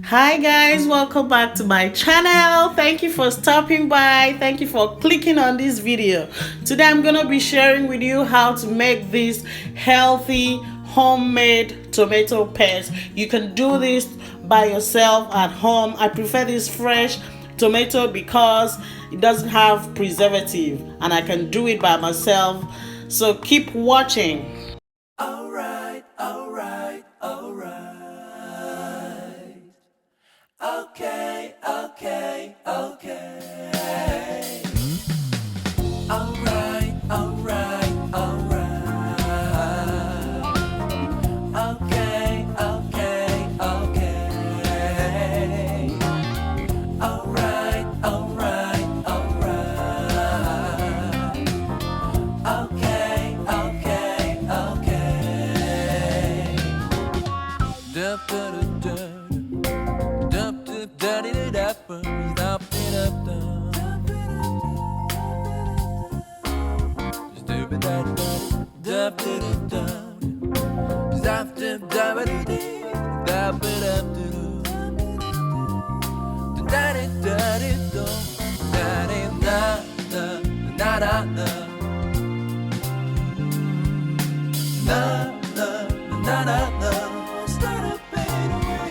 Hi guys, welcome back to my channel. Thank you for stopping by. Thank you for clicking on this video. Today I'm going to be sharing with you how to make this healthy homemade tomato paste. You can do this by yourself at home. I prefer this fresh tomato because it doesn't have preservative and I can do it by myself. So keep watching. Alright. Okay. Alright. Okay.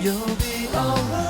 You'll be alright.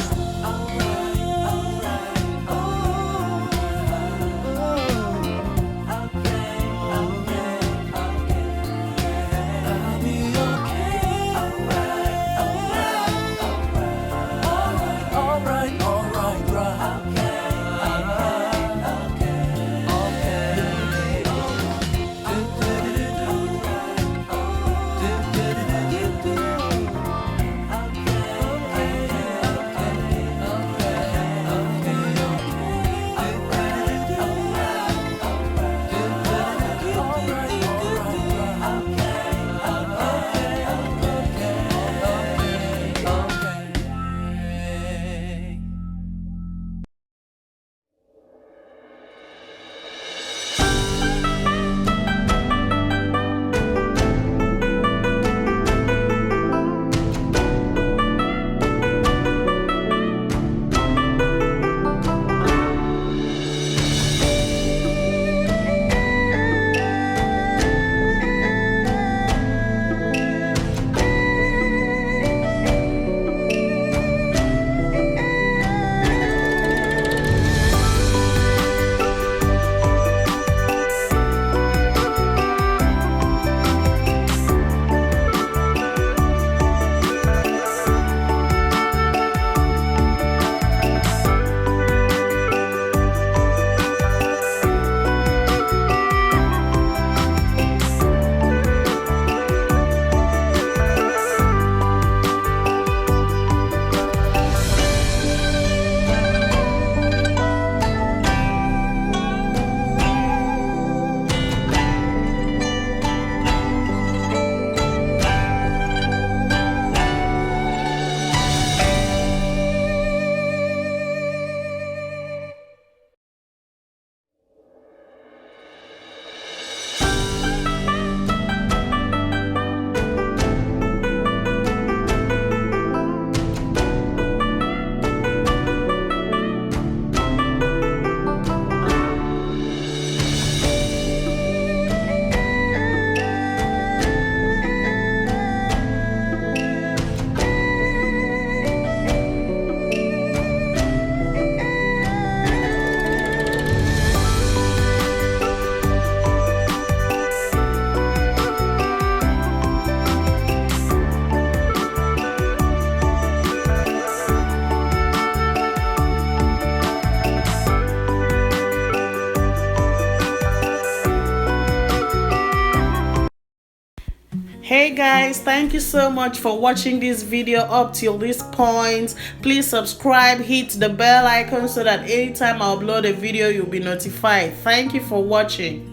Hey guys, thank you so much for watching this video up till this point. Please subscribe, hit the bell icon so that anytime I upload a video you'll be notified. Thank you for watching.